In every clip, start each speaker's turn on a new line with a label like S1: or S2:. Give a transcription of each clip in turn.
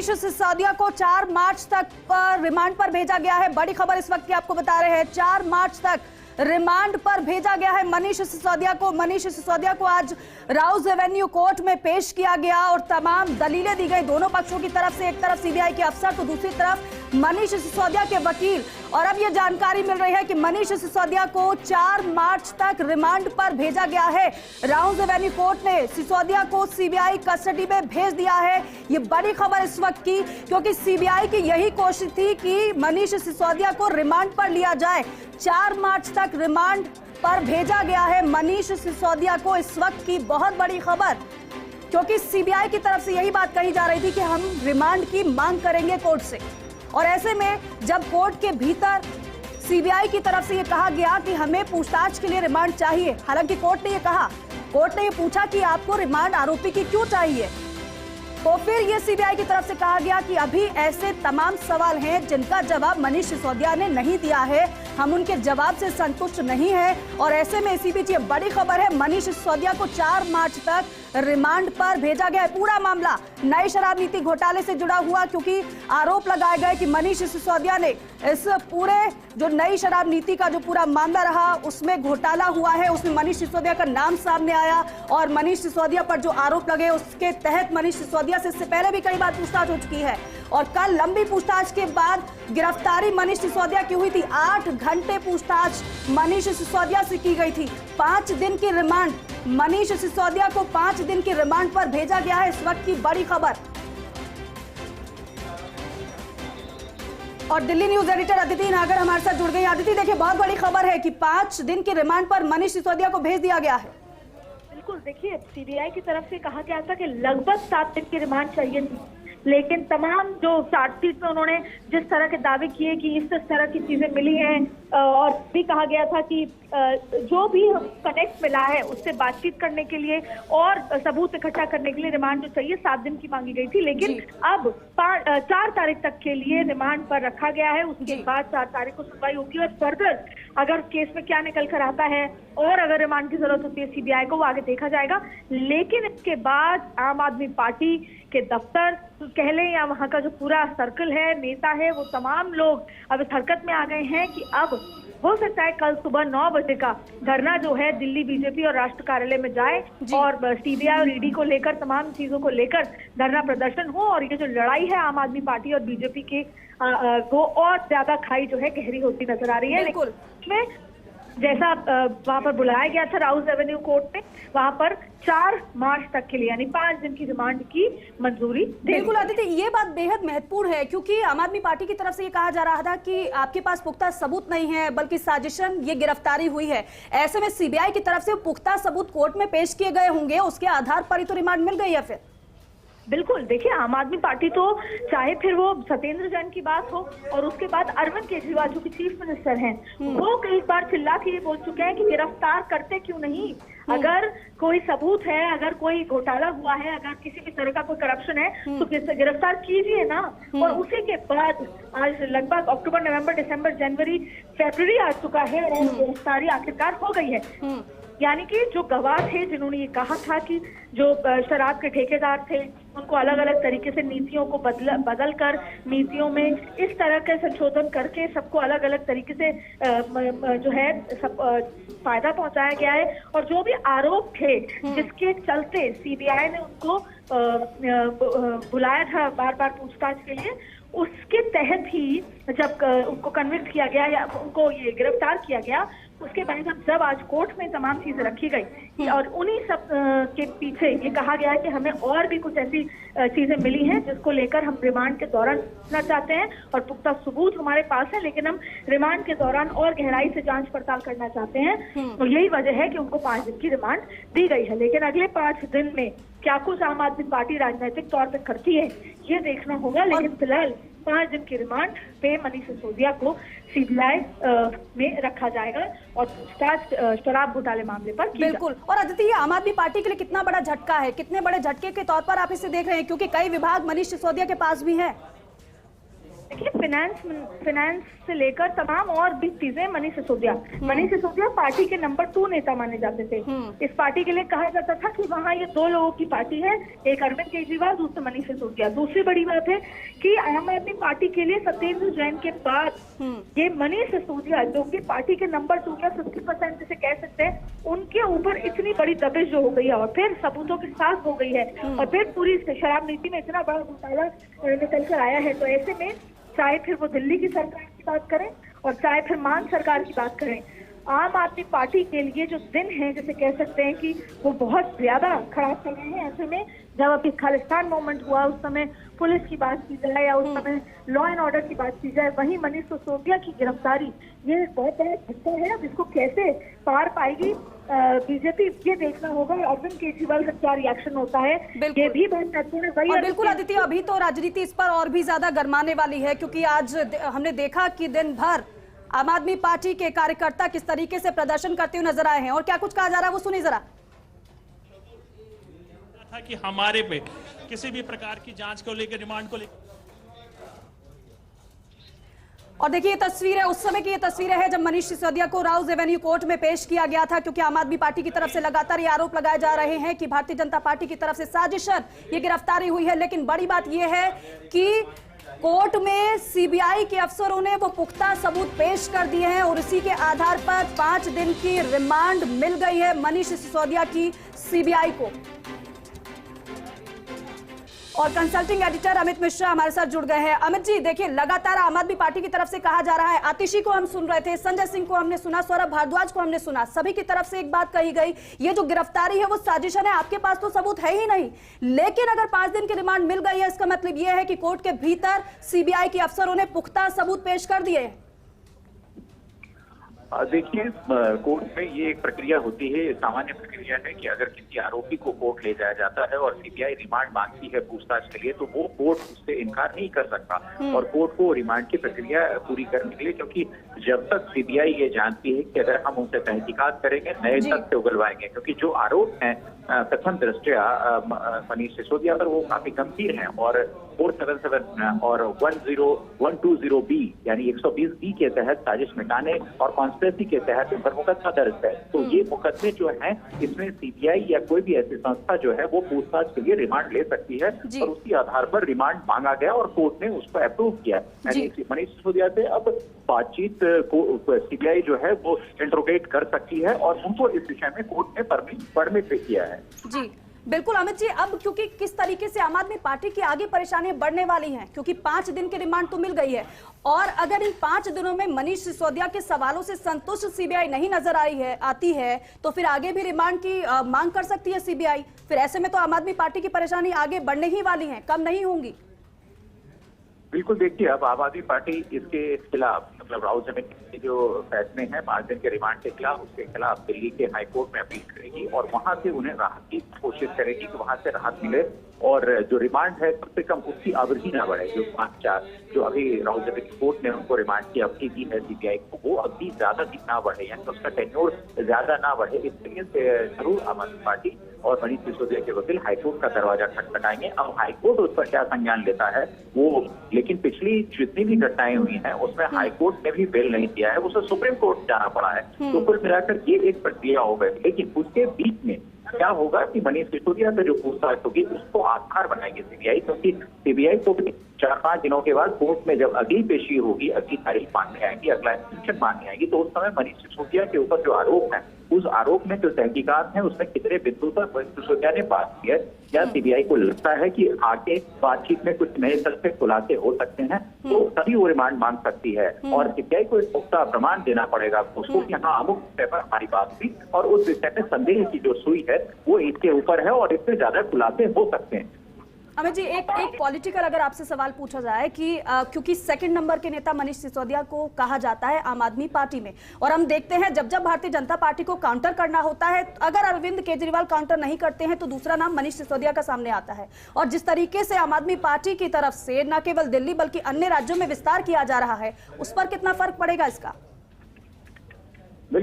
S1: मनीष सिसोदिया को 4 मार्च तक रिमांड पर भेजा गया है। बड़ी खबर इस वक्त की आपको बता रहे हैं, 4 मार्च तक रिमांड पर भेजा गया है मनीष सिसोदिया को। मनीष सिसोदिया को आज राउज एवेन्यू कोर्ट में पेश किया गया और तमाम दलीलें दी गई दोनों पक्षों की तरफ से। एक तरफ सीबीआई के अफसर तो दूसरी तरफ मनीष सिसोदिया के वकील। और अब यह जानकारी मिल रही है कि मनीष सिसोदिया को 4 मार्च तक रिमांड पर भेजा गया है। राउज एवेन्यू कोर्ट ने सिसोदिया को सीबीआई कस्टडी में भेज दिया है। ये बड़ी खबर इस वक्त की, क्योंकि सीबीआई की यही कोशिश थी कि मनीष सिसोदिया को रिमांड पर लिया जाए। 4 मार्च तक रिमांड पर भेजा गया है मनीष सिसोदिया को। इस वक्त की बहुत बड़ी खबर, क्योंकि सीबीआई की तरफ से यही बात कही जा रही थी कि हम रिमांड की मांग करेंगे कोर्ट से। और ऐसे में जब कोर्ट के भीतर सीबीआई की तरफ से यह कहा गया कि हमें पूछताछ के लिए रिमांड चाहिए, हालांकि कोर्ट ने यह पूछा कि आपको रिमांड आरोपी की क्यों चाहिए, तो फिर ये सीबीआई की तरफ से कहा गया कि अभी ऐसे तमाम सवाल हैं जिनका जवाब मनीष सिसोदिया ने नहीं दिया है, हम उनके जवाब से संतुष्ट नहीं हैं। और ऐसे में इसी बीच ये बड़ी खबर है, मनीष सिसोदिया को 4 मार्च तक रिमांड पर भेजा गया है। पूरा मामला नई शराब नीति घोटाले से जुड़ा हुआ, क्योंकि आरोप लगाए गए कि मनीष सिसोदिया ने इस पूरे जो नई शराब नीति का जो पूरा मामला रहा उसमें घोटाला हुआ है, उसमें मनीष सिसोदिया का नाम सामने आया। और मनीष सिसोदिया पर जो आरोप लगे उसके तहत मनीष सिसोदिया से इससे पहले भी कई बार पूछताछ हो चुकी है। और कल लंबी पूछताछ के बाद गिरफ्तारी मनीष सिसोदिया की हुई थी। 8 घंटे पूछताछ मनीष सिसोदिया से की गई थी। 5 दिन की रिमांड, मनीष सिसोदिया को 5 दिन की रिमांड पर भेजा गया है। इस वक्त की बड़ी खबर। और दिल्ली न्यूज एडिटर अदिति नागर हमारे साथ जुड़ गई। अदिति, देखिए बहुत बड़ी खबर है कि 5 दिन की रिमांड पर मनीष सिसोदिया को भेज दिया गया है।
S2: बिल्कुल, देखिए सीबीआई की तरफ से कहा गया था कि लगभग 7 दिन की रिमांड चाहिए थी, लेकिन तमाम जो चार्जशीट में उन्होंने जिस तरह के दावे किए कि इस तरह की चीजें मिली हैं, और भी कहा गया था कि जो भी कनेक्ट मिला है उससे बातचीत करने के लिए और सबूत इकट्ठा करने के लिए रिमांड जो चाहिए 7 दिन की मांगी गई थी, लेकिन अब 4 तारीख तक के लिए रिमांड पर रखा गया है। उसके बाद 4 तारीख को सुनवाई होगी और फर्दर अगर केस में क्या निकल कर आता है और अगर रिमांड की जरूरत होती है सीबीआई को, वो आगे देखा जाएगा। लेकिन इसके बाद आम आदमी पार्टी के दफ्तर कह लें या वहां का जो पूरा सर्कल है, नेता है, वो तमाम लोग अब इस हरकत में आ गए हैं कि अब हो सकता है कल सुबह 9 बजे का धरना जो है दिल्ली बीजेपी और राष्ट्र कार्यालय में जाए और सीबीआई और ईडी को लेकर तमाम चीजों को लेकर धरना प्रदर्शन हो। और ये जो लड़ाई है आम आदमी पार्टी और बीजेपी की, वो और ज्यादा खाई जो है गहरी होती नजर आ रही है। लेकिन जैसा वहां पर बुलाया गया था राउज एवेन्यू कोर्ट में, वहां पर 4 मार्च तक के लिए यानी 5 दिन की रिमांड की मंजूरी।
S1: बिल्कुल आदित्य, ये बात बेहद महत्वपूर्ण है, क्योंकि आम आदमी पार्टी की तरफ से ये कहा जा रहा था कि आपके पास पुख्ता सबूत नहीं है, बल्कि साजिशन ये गिरफ्तारी हुई है। ऐसे में सीबीआई की तरफ से पुख्ता सबूत कोर्ट में पेश किए गए होंगे, उसके आधार पर ही तो रिमांड मिल गई है फिर।
S2: बिल्कुल, देखिए आम आदमी पार्टी तो चाहे फिर वो सत्येंद्र जैन की बात हो और उसके बाद अरविंद केजरीवाल जो कि चीफ मिनिस्टर हैं, वो कई बार चिल्ला के ये बोल चुके हैं कि गिरफ्तार करते क्यों नहीं, अगर कोई सबूत है, अगर कोई घोटाला हुआ है, अगर किसी भी तरह का कोई करप्शन है तो गिरफ्तार कीजिए ना। और उसी के बाद आज लगभग अक्टूबर, नवंबर, दिसंबर, जनवरी, फरवरी आ चुका है और गिरफ्तारी आखिरकार हो गई है। यानी कि जो गवाह थे जिन्होंने ये कहा था कि जो शराब के ठेकेदार थे उनको अलग अलग तरीके से नीतियों को बदल कर नीतियों में इस तरह के संशोधन करके सबको अलग अलग तरीके से जो है सब फायदा पहुंचाया गया है। और जो भी आरोप थे जिसके चलते सीबीआई ने उनको बुलाया था बार बार पूछताछ के लिए, उसके तहत ही जब उनको कन्विक्ट किया गया या उनको ये गिरफ्तार किया गया, उसके बाद जब आज कोर्ट में तमाम चीजें रखी गई और उन्हीं सब के पीछे ये कहा गया है कि हमें और भी कुछ ऐसी चीजें मिली हैं जिसको लेकर हम रिमांड के दौरान करना चाहते हैं और पुख्ता सबूत हमारे पास है, लेकिन हम रिमांड के दौरान और गहराई से जांच पड़ताल करना चाहते हैं। तो यही वजह है कि उनको 5 दिन की रिमांड दी गई है। लेकिन अगले 5 दिन में क्या कुछ आम आदमी पार्टी राजनीतिक तौर पर करती है ये देखना होगा। लेकिन फिलहाल 5 दिन की रिमांड पे मनीष सिसोदिया को सीबीआई में रखा जाएगा और पूछताछ शराब घोटाले मामले पर की।
S1: बिल्कुल। और अदिति, ये आम आदमी पार्टी के लिए कितना बड़ा झटका है, कितने बड़े झटके के तौर पर आप इसे देख रहे हैं, क्योंकि कई विभाग मनीष सिसोदिया के पास भी हैं।
S2: देखिए फिनेंस से लेकर तमाम और भी चीजें मनीष सिसोदिया पार्टी के नंबर 2 नेता माने जाते थे। इस पार्टी के लिए कहा जाता था कि वहाँ ये 2 लोगों की पार्टी है, एक अरविंद केजरीवाल, दूसरा मनीष सिसोदिया। दूसरी बड़ी बात है कि आम आदमी पार्टी के लिए सत्येंद्र जैन के बाद ये मनीष सिसोदिया, जो कि पार्टी के नंबर 2 या 50% जिसे कह सकते हैं, उनके ऊपर इतनी बड़ी दबिश जो हो गई है और फिर सबूतों के साथ हो गई है और फिर पूरी शराब नीति में इतना बड़ा घोटाला निकल कर आया है। तो ऐसे में चाहे फिर वो दिल्ली की सरकार की बात करें और चाहे फिर मान सरकार की बात करें, आम आदमी पार्टी के लिए जो दिन है, जैसे कह सकते हैं कि वो बहुत ज्यादा खराब चल रहे हैं। ऐसे में जब अभी खालिस्तान मूवमेंट हुआ उस समय पुलिस की बात की जाए या उस समय लॉ एंड ऑर्डर की बात की जाए, वहीं मनीष सिसोदिया की गिरफ्तारी ये एक बहुत बड़ा झटका है। अब इसको कैसे पार पाएगी बीजेपी, ये देखना होगा। अरविंद केजरीवाल का क्या रिएक्शन होता है, ये भी बहुत महत्वपूर्ण है।
S1: और बिल्कुल अदिति, अभी तो राजनीति इस पर और भी ज्यादा गरमाने वाली है, क्योंकि आज हमने देखा कि दिन भर आम आदमी पार्टी के कार्यकर्ता किस तरीके से प्रदर्शन करते हुए नजर आए हैं और क्या कुछ कहा जा रहा है वो सुनिए जरा।
S3: था कि हमारे पे किसी भी प्रकार की जांच को लेकर, रिमांड को लेकर।
S1: और देखिए ये तस्वीर है, उस समय की ये तस्वीरें हैं जब मनीष सिसोदिया को राउज एवेन्यू कोर्ट में पेश किया गया था, क्योंकि आम आदमी पार्टी की तरफ से लगातार ये आरोप लगाए जा रहे हैं कि भारतीय जनता पार्टी की तरफ से साजिशन ये गिरफ्तारी हुई है। लेकिन बड़ी बात यह है कि कोर्ट में सीबीआई के अफसरों ने वो पुख्ता सबूत पेश कर दिए हैं और इसी के आधार पर 5 दिन की रिमांड मिल गई है मनीष सिसोदिया की सीबीआई को। और कंसल्टिंग एडिटर अमित मिश्रा हमारे साथ जुड़ गए हैं। अमित जी, देखिए लगातार आम आदमी पार्टी की तरफ से कहा जा रहा है, आतिशी को हम सुन रहे थे, संजय सिंह को हमने सुना, सौरभ भारद्वाज को हमने सुना, सभी की तरफ से एक बात कही गई, ये जो गिरफ्तारी है वो साजिशन है, आपके पास तो सबूत है ही नहीं। लेकिन अगर 5 दिन की रिमांड मिल गई है, इसका मतलब यह है कि कोर्ट के भीतर सीबीआई के अफसरों ने पुख्ता सबूत पेश कर दिए।
S4: देखिए, कोर्ट में ये एक प्रक्रिया होती है, सामान्य प्रक्रिया है कि अगर किसी आरोपी को कोर्ट ले जाया जाता है और सीबीआई रिमांड मांगती है पूछताछ के लिए, तो वो कोर्ट उससे इनकार नहीं कर सकता और कोर्ट को रिमांड की प्रक्रिया पूरी करने के लिए, क्योंकि जब तक सीबीआई ये जानती है कि अगर हम उनसे तहकीकात करेंगे, नए तथ्य उगलवाएंगे, क्योंकि जो आरोप हैं प्रथम दृष्टया मनीष सिसोदिया पर वो काफी गंभीर हैं और 477 और 120B यानी 120B के तहत साजिश मिटाने और कॉन्स्पिरेसी के तहत इन पर मुकदमा दर्ज है। तो ये मुकदमे जो हैं, इसमें सीबीआई या कोई भी ऐसी संस्था जो है वो पूछताछ के लिए रिमांड ले सकती है और उसी आधार पर रिमांड मांगा गया और कोर्ट ने उसको अप्रूव किया। यानी मनीष सिसोदिया से अब बातचीत को सीबीआई जो है वो इंट्रोगेट कर सकती है और उनको इस विषय में कोर्ट ने परमिट किया है।
S1: जी बिल्कुल अमित जी, अब क्योंकि किस तरीके से आम आदमी पार्टी की आगे परेशानियां बढ़ने वाली हैं, क्योंकि 5 दिन की रिमांड तो मिल गई है और अगर इन 5 दिनों में मनीष सिसोदिया के सवालों से संतुष्ट सीबीआई नहीं नजर आती है तो फिर आगे भी रिमांड की मांग कर सकती है सीबीआई। फिर ऐसे में तो आम आदमी पार्टी की परेशानी आगे बढ़ने ही वाली है, कम नहीं होंगी।
S4: बिल्कुल, देखिए अब आम आदमी पार्टी इसके खिलाफ, मतलब राउज एवेन्यू के जो फैसले हैं 5 दिन के रिमांड के खिलाफ, उसके खिलाफ दिल्ली के हाईकोर्ट में अपील करेगी और वहां से उन्हें राहत की कोशिश करेगी कि वहां से राहत मिले और जो रिमांड है कम से कम उसकी अवधि ना बढ़े। जो 5-4 जो अभी राउज एवेन्यू कोर्ट ने उनको रिमांड की अवधि दी है सीबीआई को, वो अवधि ज्यादा ना बढ़े, यानी उसका टेन्योर ज्यादा ना बढ़े। इसलिए जरूर आम आदमी पार्टी और मनीष सिसोदिया के वकील हाईकोर्ट का दरवाजा खटखटाएंगे। अब हाईकोर्ट उस पर क्या संज्ञान लेता है वो, लेकिन पिछली जितनी भी घटनाएं हुई हैं उसमें हाईकोर्ट ने भी बेल नहीं दिया है, उसे सुप्रीम कोर्ट जाना पड़ा है। तो कुल मिलाकर ये एक प्रक्रिया हो गई। लेकिन उसके बीच में क्या होगा कि मनीष सिसोदिया से जो पूछताछ होगी उसको आधार बनाएगी सीबीआई, क्योंकि सीबीआई को 4-5 दिनों के बाद कोर्ट में जब अगली पेशी होगी, अगली तारीख मांगने आएगी, अगला इंस्ट्रक्शन मांगने आएगी, तो उस समय मनीष सिसोदिया के ऊपर जो आरोप है, उस आरोप में जो तहकीकात है उसमें कितने बिंदु तक मनीष सिसोदिया ने बात की है, या सीबीआई को लगता है कि आगे बातचीत में कुछ नए तथ्य खुलासे हो सकते हैं, तो तभी वो रिमांड मांग सकती है और सीबीआई को एक पुख्ता प्रमाण देना पड़ेगा उसको कि हाँ अमुक विषय पर हमारी बात हुई और उस विषय में संदेह की जो सुई है वो इसके ऊपर है और इससे ज्यादा खुलासे हो सकते हैं।
S1: अमित जी, एक पॉलिटिकल अगर आपसे सवाल पूछा जाए कि क्योंकि 2nd नंबर के नेता मनीष सिसोदिया को कहा जाता है आम आदमी पार्टी में, और हम देखते हैं जब जब भारतीय जनता पार्टी को काउंटर करना होता है, अगर अरविंद केजरीवाल काउंटर नहीं करते हैं तो दूसरा नाम मनीष सिसोदिया का सामने आता है। और जिस तरीके से आम आदमी पार्टी की तरफ से न केवल दिल्ली बल्कि अन्य राज्यों में विस्तार किया जा रहा है, उस पर कितना फर्क पड़ेगा इसका?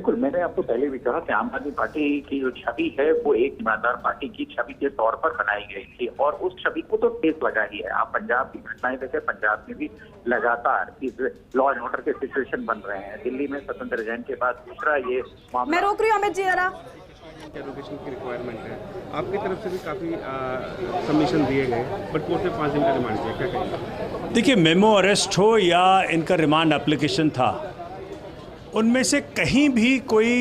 S4: बिल्कुल, मैंने आपको पहले भी कहा कि आम आदमी पार्टी की जो छवि है वो एक ईमानदार पार्टी की छवि के तौर पर बनाई गई थी और उस छवि को तो ठेस लगा ही है। आप पंजाब की घटनाएं देखें, पंजाब में भी लगातार इस लॉ एंड ऑर्डर के सिचुएशन बन रहे हैं। दिल्ली में स्वतंत्र जैन के बाद दूसरा ये मामला।
S1: मैं रोक रही हूँ अमित जी जरा।
S5: एडवोकेशन की रिक्वायरमेंट है, आपकी तरफ से भी काफ़ी सबमिशन दिए गए, बट कोर्ट ने 5 दिन का रिमांड दिया, क्या कहेंगे?
S6: देखिए, मेमो अरेस्ट हो या इनका रिमांड एप्लीकेशन था, उनमें से कहीं भी कोई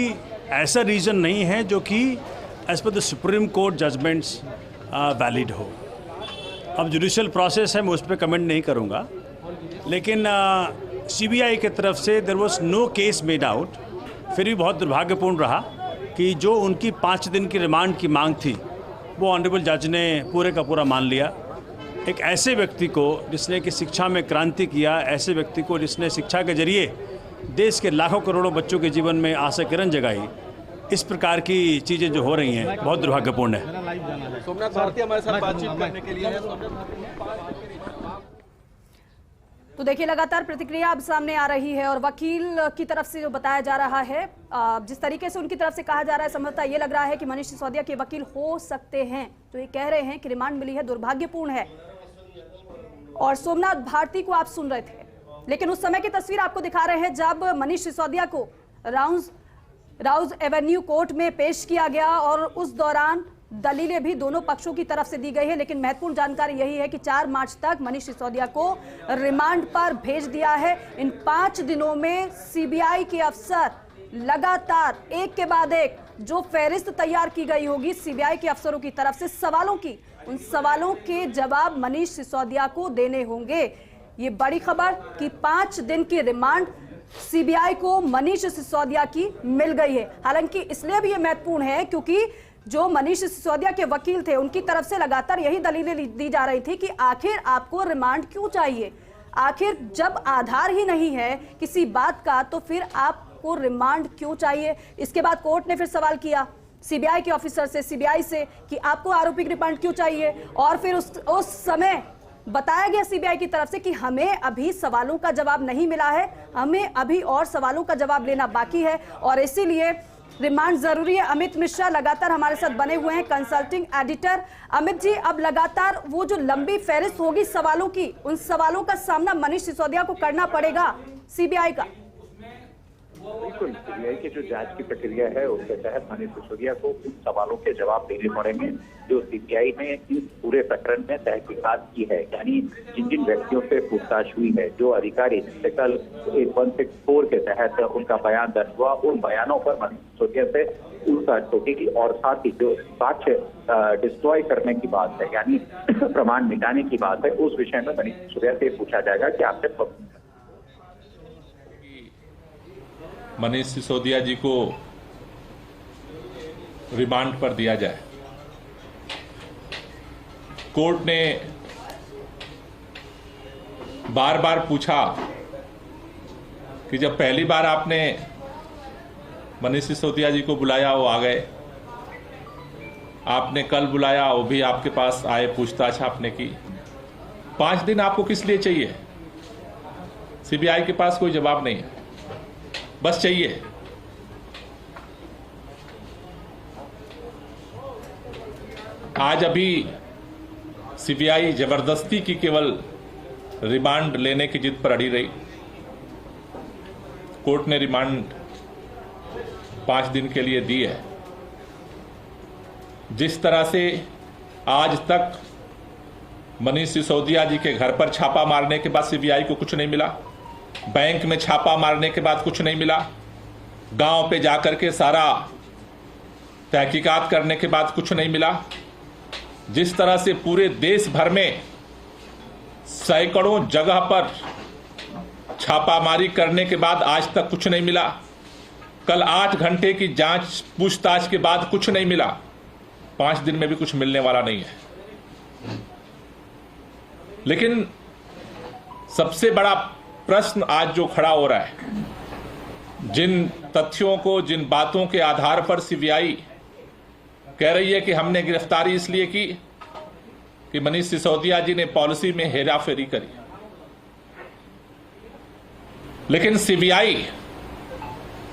S6: ऐसा रीज़न नहीं है जो कि as per the Supreme Court judgments valid हो। अब जुडिशियल प्रोसेस है, मैं उस पर कमेंट नहीं करूँगा, लेकिन सीबीआई की तरफ से there was no case made out. फिर भी बहुत दुर्भाग्यपूर्ण रहा कि जो उनकी 5 दिन की रिमांड की मांग थी वो ऑनरेबल जज ने पूरे का पूरा मान लिया। एक ऐसे व्यक्ति को जिसने कि शिक्षा में क्रांति किया, ऐसे व्यक्ति को जिसने शिक्षा के जरिए देश के लाखों करोड़ों बच्चों के जीवन में आशा किरण जगाई, इस प्रकार की चीज़ें जो हो रही हैं बहुत दुर्भाग्यपूर्ण है।
S5: सोमनाथ भारती हमारे साथ बातचीत करने के लिए
S1: तो देखिए, लगातार प्रतिक्रिया अब सामने आ रही है और वकील की तरफ से जो बताया जा रहा है, जिस तरीके से उनकी तरफ से कहा जा रहा है, संभवतः ये लग रहा है कि मनीष सिसोदिया के वकील हो सकते हैं तो ये कह रहे हैं कि रिमांड मिली है दुर्भाग्यपूर्ण है। और सोमनाथ भारती को आप सुन रहे थे, लेकिन उस समय की तस्वीर आपको दिखा रहे हैं जब मनीष सिसोदिया को राउज एवेन्यू कोर्ट में पेश किया गया और उस दौरान दलीलें भी दोनों पक्षों की तरफ से दी गई है। लेकिन महत्वपूर्ण जानकारी यही है कि 4 मार्च तक मनीष सिसोदिया को रिमांड पर भेज दिया है। इन 5 दिनों में सीबीआई के अफसर लगातार एक के बाद एक जो फहरिस्त तैयार की गई होगी सीबीआई के अफसरों की तरफ से सवालों की, उन सवालों के जवाब मनीष सिसोदिया को देने होंगे। ये बड़ी खबर कि 5 दिन की रिमांड सीबीआई को मनीष सिसोदिया की मिल गई है। हालांकि इसलिए भी ये महत्वपूर्ण है क्योंकि जो मनीष सिसोदिया के वकील थे उनकी तरफ से लगातार यही दलीलें दी जा रही थी कि आखिर आपको रिमांड क्यों चाहिए, आखिर जब आधार ही नहीं है किसी बात का तो फिर आपको रिमांड क्यों चाहिए। इसके बाद कोर्ट ने फिर सवाल किया सीबीआई के ऑफिसर से, सीबीआई से कि आपको आरोपी की रिमांड क्यों चाहिए, और फिर उस समय बताया गया सीबीआई की तरफ से कि हमें अभी सवालों का जवाब नहीं मिला है, हमें अभी और सवालों का जवाब लेना बाकी है और इसीलिए रिमांड जरूरी है। अमित मिश्रा लगातार हमारे साथ बने हुए हैं, कंसल्टिंग एडिटर। अमित जी, अब लगातार वो जो लंबी फहरिस्त होगी सवालों की, उन सवालों का सामना मनीष सिसोदिया को करना पड़ेगा सीबीआई का।
S4: बिल्कुल, सीबीआई की जो जांच की प्रक्रिया है उसके तहत मनीष सिसोदिया को उन सवालों के जवाब देने पड़ेंगे जो सीबीआई ने इस पूरे प्रकरण में तहकीकात की है, यानी जिन जिन व्यक्तियों से पूछताछ हुई है, जो अधिकारी जिससे कल 164 के तहत उनका बयान दर्ज हुआ, उन बयानों पर मनीष सिसोदिया से पूछताछ होगी और साथ ही जो साक्ष्य डिस्ट्रॉय करने की बात है, यानी प्रमाण मिटाने की बात है, उस विषय में मनीष सिसोदिया से पूछा जाएगा कि आपसे
S7: मनीष सिसोदिया जी को रिमांड पर दिया जाए। कोर्ट ने बार बार पूछा कि जब पहली बार आपने मनीष सिसोदिया जी को बुलाया वो आ गए, आपने कल बुलाया वो भी आपके पास आए, पूछताछ आपने की, 5 दिन आपको किस लिए चाहिए? सीबीआई के पास कोई जवाब नहीं है, बस चाहिए आज अभी सीबीआई जबरदस्ती की केवल रिमांड लेने की जिद पर अड़ी रही। कोर्ट ने रिमांड 5 दिन के लिए दी है। जिस तरह से आज तक मनीष सिसोदिया जी के घर पर छापा मारने के बाद सीबीआई को कुछ नहीं मिला, बैंक में छापा मारने के बाद कुछ नहीं मिला, गांव पे जाकर के सारा तहकीकात करने के बाद कुछ नहीं मिला, जिस तरह से पूरे देश भर में सैकड़ों जगह पर छापामारी करने के बाद आज तक कुछ नहीं मिला, कल 8 घंटे की जांच पूछताछ के बाद कुछ नहीं मिला, 5 दिन में भी कुछ मिलने वाला नहीं है। लेकिन सबसे बड़ा प्रश्न आज जो खड़ा हो रहा है, जिन तथ्यों को, जिन बातों के आधार पर सीबीआई कह रही है कि हमने गिरफ्तारी इसलिए की कि मनीष सिसोदिया जी ने पॉलिसी में हेराफेरी करी, लेकिन सीबीआई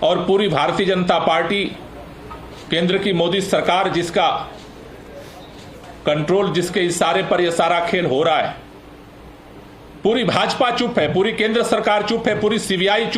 S7: और पूरी भारतीय जनता पार्टी, केंद्र की मोदी सरकार, जिसका कंट्रोल, जिसके इशारे पर यह सारा खेल हो रहा है, पूरी भाजपा चुप है, पूरी केंद्र सरकार चुप है, पूरी सीबीआई चुप